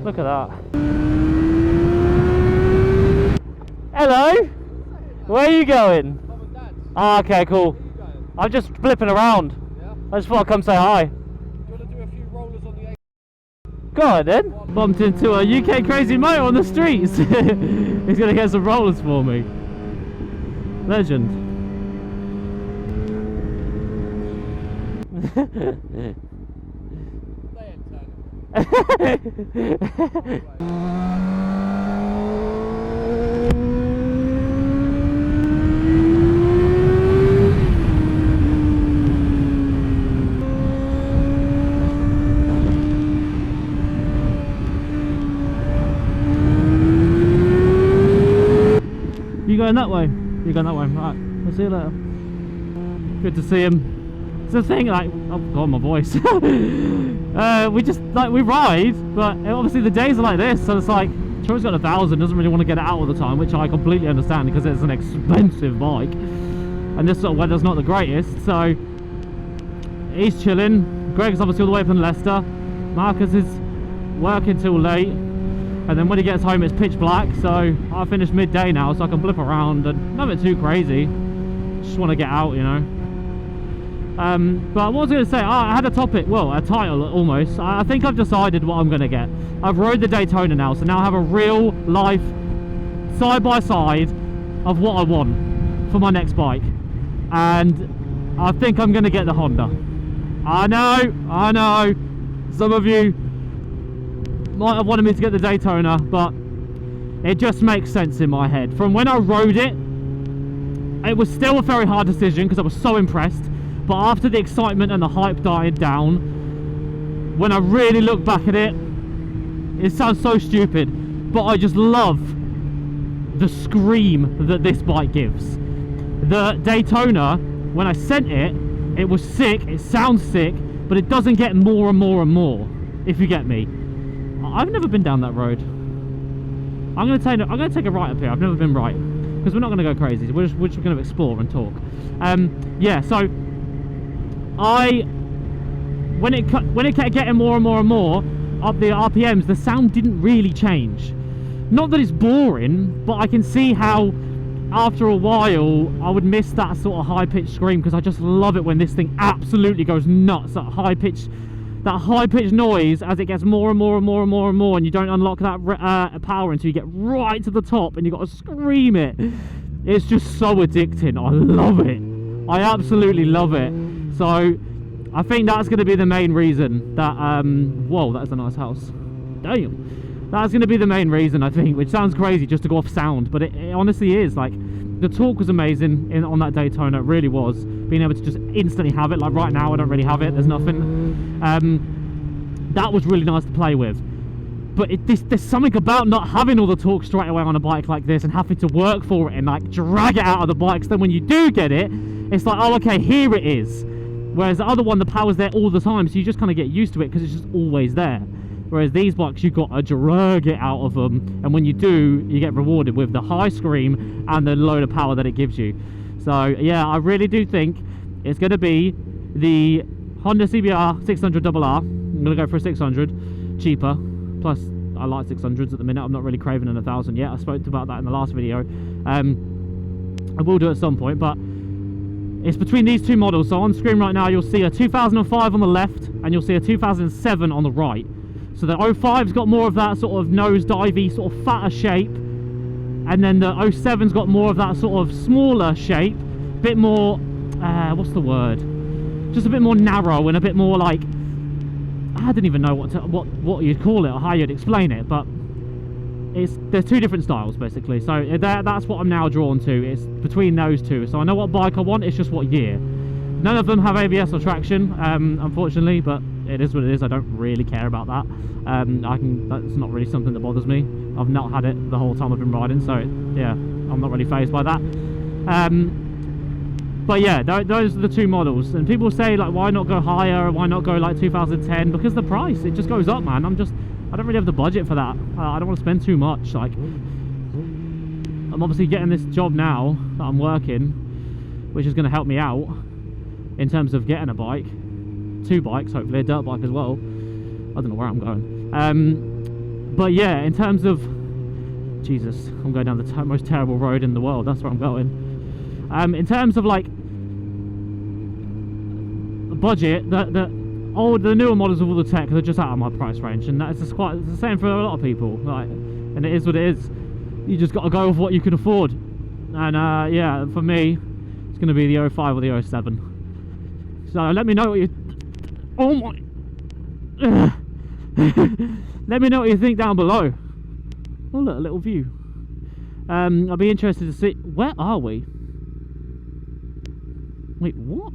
Look at that. Hello. Where are you going? Mum and Dad's. Ah, okay, cool. Where are you going? I'm just flipping around. Yeah? I just thought I'd come say hi. Do you want to do a few rollers on the 8? Go on then. Bumped into a UK crazy motor on the streets. He's gonna get some rollers for me. Legend. They ain't turning. You going that way? You going that way? Right. We'll see you later. Good to see him. It's the thing, like, oh god, my voice. We just, like, we ride, but obviously the days are like this, so it's like, Troy's got 1,000, doesn't really want to get it out all the time, which I completely understand because it's an expensive bike, and this sort of weather's not the greatest, so he's chilling. Greg's obviously all the way up in Leicester. Marcus is working till late, and then when he gets home it's pitch black, so I finished midday now, so I can blip around and nothing too crazy. Just want to get out, you know. But what was I going to say? I had a topic, well, a title almost. I think I've decided what I'm going to get. I've rode the Daytona now, so now I have a real life side by side of what I want for my next bike, and I think I'm going to get the Honda. I know, some of you might have wanted me to get the Daytona, but it just makes sense in my head. From when I rode it, it was still a very hard decision because I was so impressed. But after the excitement and the hype died down, when I really look back at it, it sounds so stupid, but I just love the scream that this bike gives. The Daytona, when I sent it, it was sick, it sounds sick, but it doesn't get more and more and more, if you get me. I've never been down that road. I'm going to take a right up here. I've never been right, because we're not going to go crazy. We're just going to explore and talk. Yeah, so when it kept getting more and more and more up the RPMs, the sound didn't really change. Not that it's boring, but I can see how after a while I would miss that sort of high-pitched scream, because I just love it when this thing absolutely goes nuts. That high-pitched noise as it gets more and more and more and more and more, and you don't unlock that power until you get right to the top and you got to scream it. It's just so addicting. I love it. I absolutely love it. So I think that's going to be the main reason that whoa, that's a nice house. Damn. That's going to be the main reason, I think, which sounds crazy just to go off sound, but it honestly is. Like, the torque was amazing on that Daytona. It really was. Being able to just instantly have it. Like right now I don't really have it, there's nothing. That was really nice to play with, but there's something about not having all the torque straight away on a bike like this and having to work for it and like drag it out of the bike. So then when you do get it, it's like, oh okay, here it is. Whereas the other one, the power's there all the time, so you just kind of get used to it because it's just always there. Whereas these bikes, you've got to drag it out of them, and when you do, you get rewarded with the high scream and the load of power that it gives you. So yeah, I really do think it's going to be the Honda CBR 600RR. I'm going to go for a 600, cheaper. Plus, I like 600s at the minute. I'm not really craving an 1,000 yet. I spoke about that in the last video. I will do it at some point, but it's between these two models. So on screen right now, you'll see a 2005 on the left, and you'll see a 2007 on the right. So the 05's got more of that sort of nose-divey, sort of fatter shape, and then the 07's got more of that sort of smaller shape, bit more, what's the word? Just a bit more narrow and a bit more like, I don't even know what you'd call it or how you'd explain it, but there's two different styles basically. So that's what I'm now drawn to. It's between those two. So I know what bike I want. It's just what year. None of them have ABS or traction, unfortunately, but it is what it is. I don't really care about that. That's not really something that bothers me. I've not had it the whole time I've been riding, so yeah, I'm not really fazed by that. But yeah, those are the two models. And people say like, why not go higher, or why not go like 2010? Because the price, it just goes up, man. I don't really have the budget for that. I don't want to spend too much. Like, I'm obviously getting this job now that I'm working, which is going to help me out in terms of getting a bike, two bikes, hopefully a dirt bike as well. I don't know where I'm going. But yeah, in terms of Jesus, I'm going down the most terrible road in the world. That's where I'm going. In terms of like budget, the newer models of all the tech are just out of my price range, and that's just quite, it's the same for a lot of people. Like, and it is what it is. You just got to go with what you can afford. And yeah, for me, it's going to be the 05 or the 07. So let me know what you. Oh my. Let me know what you think down below. Oh look, a little view. I'll be interested to see. Where are we? Wait, what?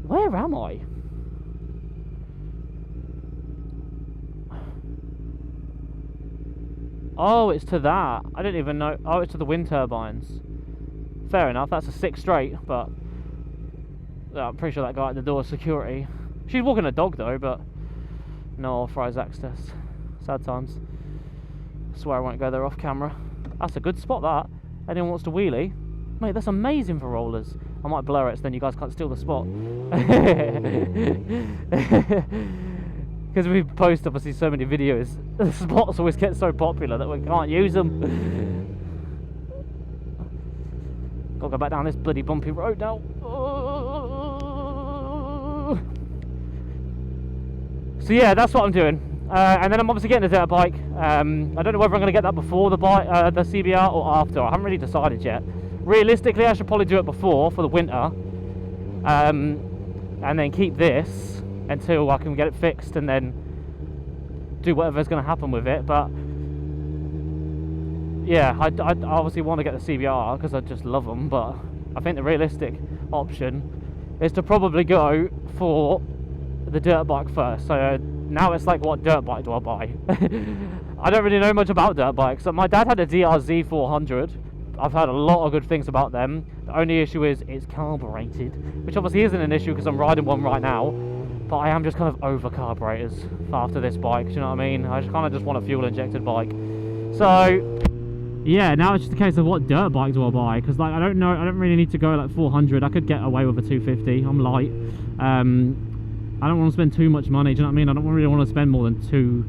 Where am I? Oh, it's to that. I didn't even know. Oh, it's to the wind turbines. Fair enough, that's a 6 straight, but I'm pretty sure that guy at the door is security. She's walking a dog though, but no authorised access. Sad times. I swear I won't go there off camera. That's a good spot, that. Anyone wants to wheelie? Mate, that's amazing for rollers. I might blur it so then you guys can't steal the spot. Because we post obviously so many videos, the spots always get so popular that we can't use them. Gotta go back down this bloody bumpy road now. So yeah, that's what I'm doing. And then I'm obviously getting a dirt bike. I don't know whether I'm going to get that before the CBR or after. I haven't really decided yet. Realistically, I should probably do it before for the winter, and then keep this until I can get it fixed, and then do whatever's going to happen with it. But yeah, I obviously want to get the CBR because I just love them. But I think the realistic option is to probably go for the dirt bike first. So now it's like, what dirt bike do I buy? I don't really know much about dirt bikes. So my dad had a DRZ 400. I've heard a lot of good things about them. The only issue is it's carbureted, which obviously isn't an issue because I'm riding one right now, but I am just kind of over carburetors after this bike, do you know what I mean? I just kind of just want a fuel injected bike. So yeah, now it's just a case of what dirt bike do I buy, because like I don't know, I don't really need to go like 400. I could get away with a 250. I'm light. I don't want to spend too much money, do you know what I mean? I don't really want to spend more than two.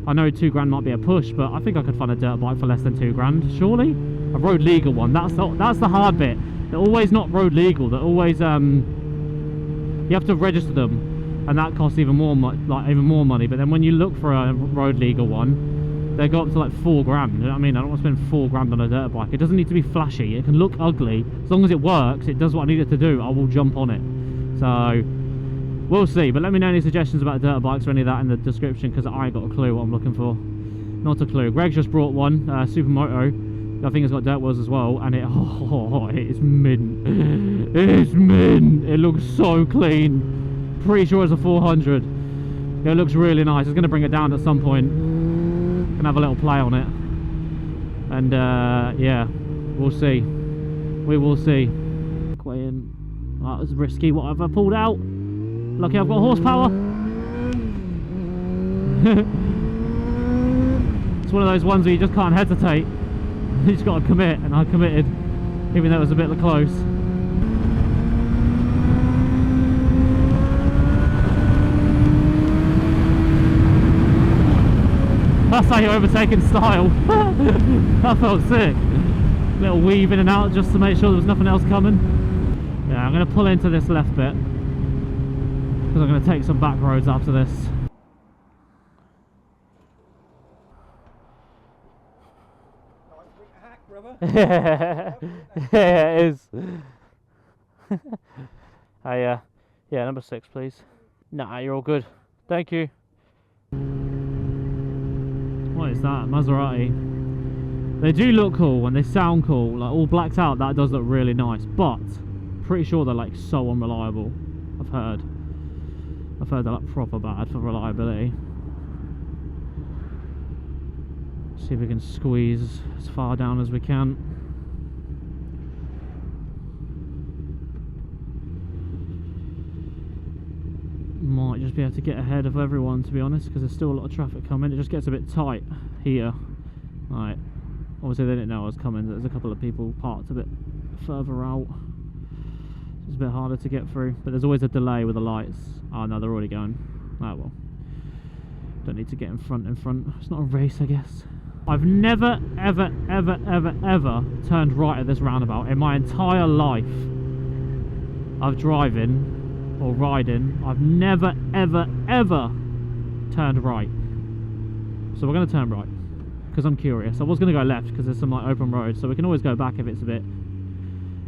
I know 2 grand might be a push, but I think I could find a dirt bike for less than 2 grand, surely? A road legal one, that's the hard bit. They're always not road legal, they're always, you have to register them, and that costs even more money. But then when you look for a road legal one, they go up to like 4 grand, you know what I mean? I don't want to spend 4 grand on a dirt bike. It doesn't need to be flashy, it can look ugly. As long as it works, it does what I need it to do, I will jump on it. So we'll see, but let me know any suggestions about dirt bikes or any of that in the description, because I ain't got a clue what I'm looking for. Not a clue. Greg's just brought one, Supermoto. I think it's got dirt wheels as well, and it is mint. It's mint. It looks so clean. Pretty sure it's a 400. It looks really nice. It's going to bring it down at some point. Can have a little play on it, and yeah, we'll see. We will see. That was risky. What have I pulled out? Lucky I've got horsepower. It's one of those ones where you just can't hesitate. You just got to commit, and I committed, even though it was a bit close. That's how you overtake in style. That felt sick. Little weave in and out just to make sure there was nothing else coming. Yeah, I'm going to pull into this left bit, because I'm going to take some back roads after this. Yeah, it is. Yeah, number 6 please. Nah, you're all good, thank you. What is that? Maserati. They do look cool and they sound cool, like all blacked out. That does look really nice, but pretty sure they're like so unreliable. I've heard they're like proper bad for reliability. See if we can squeeze as far down as we can. Might just be able to get ahead of everyone, to be honest, because there's still a lot of traffic coming. It just gets a bit tight here. Right, obviously they didn't know I was coming. There's a couple of people parked a bit further out. It's a bit harder to get through, but there's always a delay with the lights. Oh no, they're already going. Oh well. Don't need to get in front. It's not a race, I guess. I've never, ever turned right at this roundabout in my entire life of driving or riding. I've never, ever turned right. So we're going to turn right because I'm curious. I was going to go left because there's some like open roads, so we can always go back if it's a bit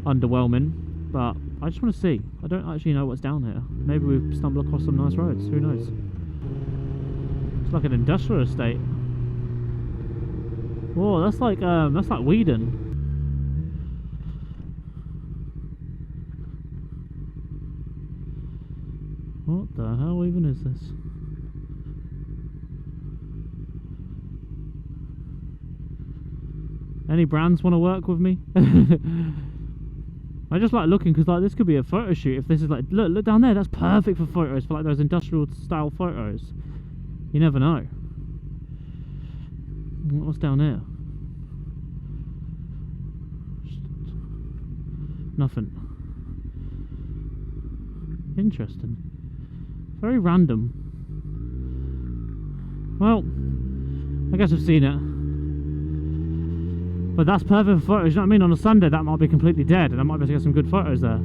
underwhelming. But I just want to see. I don't actually know what's down here. Maybe we've stumbled across some nice roads. Who knows? It's like an industrial estate. Whoa, that's like Whedon. What the hell even is this? Any brands want to work with me? I just like looking because like this could be a photo shoot. If this is like, look down there, that's perfect for photos, for like those industrial style photos. You never know. What's down here? Nothing. Interesting. Very random. Well, I guess I've seen it. But that's perfect for photos, you know what I mean? On a Sunday that might be completely dead and I might be able to get some good photos there.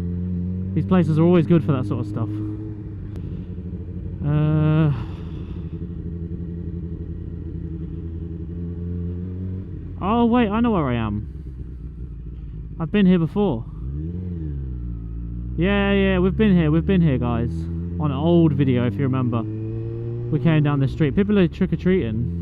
These places are always good for that sort of stuff. Oh wait, I know where I am. I've been here before. Yeah, we've been here guys. On an old video if you remember. We came down the street. People are trick-or-treating.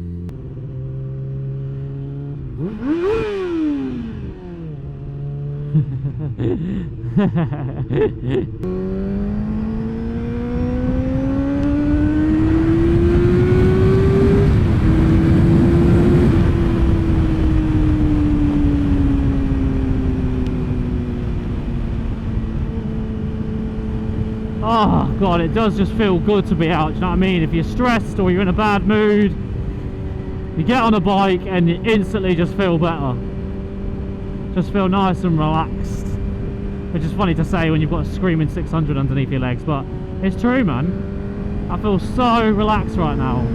Oh god, it does just feel good to be out, do you know what I mean? If you're stressed or you're in a bad mood, you get on a bike and you instantly just feel better. Just feel nice and relaxed. Which is funny to say when you've got a screaming 600 underneath your legs, but it's true, man. I feel so relaxed right now.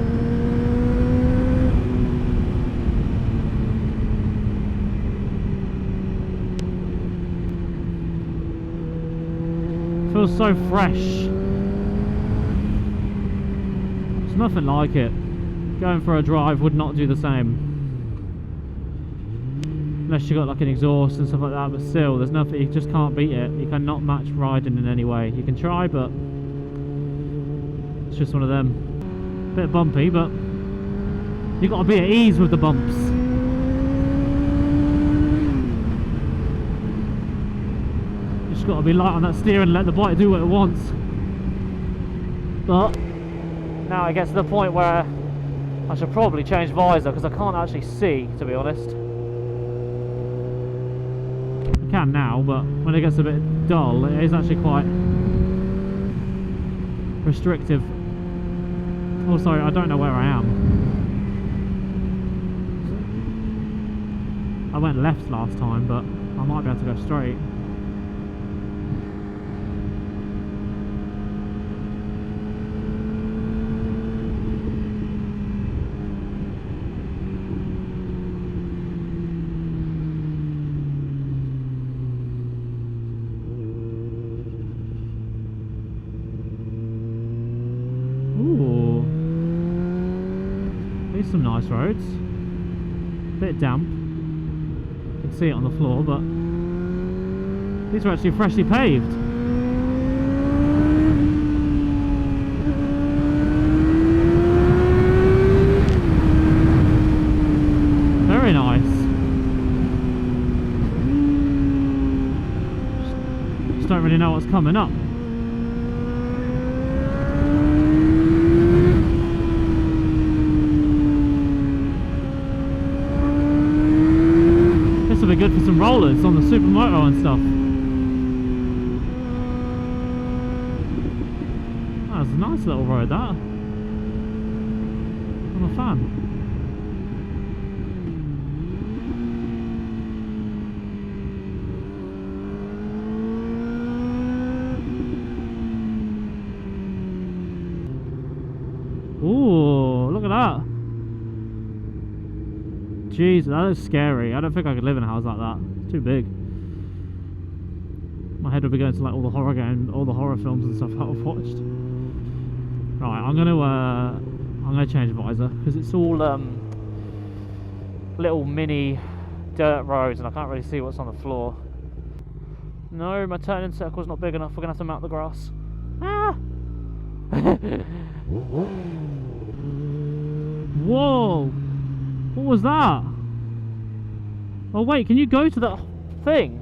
Feels so fresh. It's nothing like it. Going for a drive would not do the same. Unless you got like an exhaust and stuff like that, but still, there's nothing, you just can't beat it. You cannot match riding in any way. You can try, but it's just one of them. Bit bumpy, but you got to be at ease with the bumps. Just got to be light on that steering and let the bike do what it wants. But now it gets to the point where I should probably change visor because I can't actually see, to be honest. I can now, but when it gets a bit dull, it is actually quite restrictive. Also, I don't know where I am. I went left last time, but I might be able to go straight. Ooh, these are some nice roads. Bit damp. You can see it on the floor, but these are actually freshly paved. Very nice. Just don't really know what's coming up. Will be good for some rollers on the supermoto and stuff. That's a nice little road, that. I'm a fan. Ooh, look at that. Jeez, that is scary. I don't think I could live in a house like that. It's too big. My head would be going to like all the horror films and stuff that I've watched. Right, I'm gonna change visor because it's all little mini dirt roads and I can't really see what's on the floor. No, my turning circle's not big enough. We're gonna have to mount the grass. Ah! Whoa! What was that? Oh wait, can you go to that thing?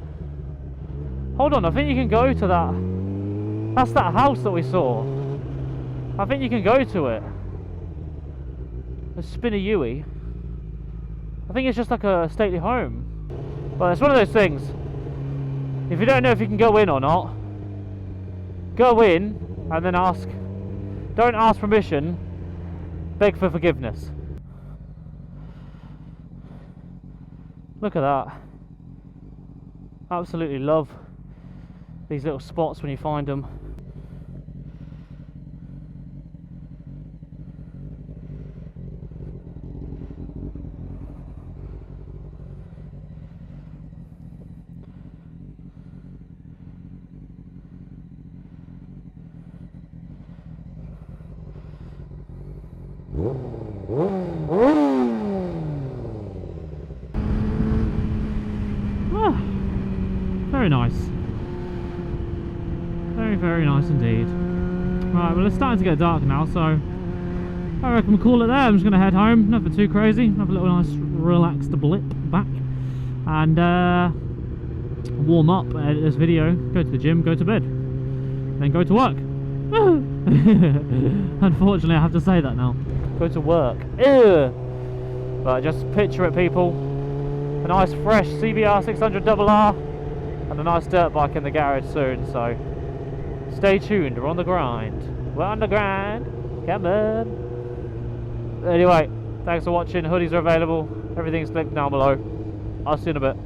Hold on, I think you can go to that. That's that house that we saw. I think you can go to it. A Spinner-Yui. I think it's just like a stately home. But it's one of those things. If you don't know if you can go in or not, go in and then ask. Don't ask permission. Beg for forgiveness. Look at that. Absolutely love these little spots when you find them. Very nice. Very, very nice indeed. Right, well it's starting to get dark now, so I reckon we'll call it there. I'm just going to head home, nothing too crazy, have a little nice relaxed blip back and warm up, edit this video, go to the gym, go to bed, then go to work. Unfortunately I have to say that now. Go to work. Ew. But just picture it, people. A nice fresh CBR 600RR and a nice dirt bike in the garage soon, so stay tuned, we're on the grind. We're on the grind, come on. Anyway, thanks for watching, hoodies are available, everything's linked down below. I'll see you in a bit.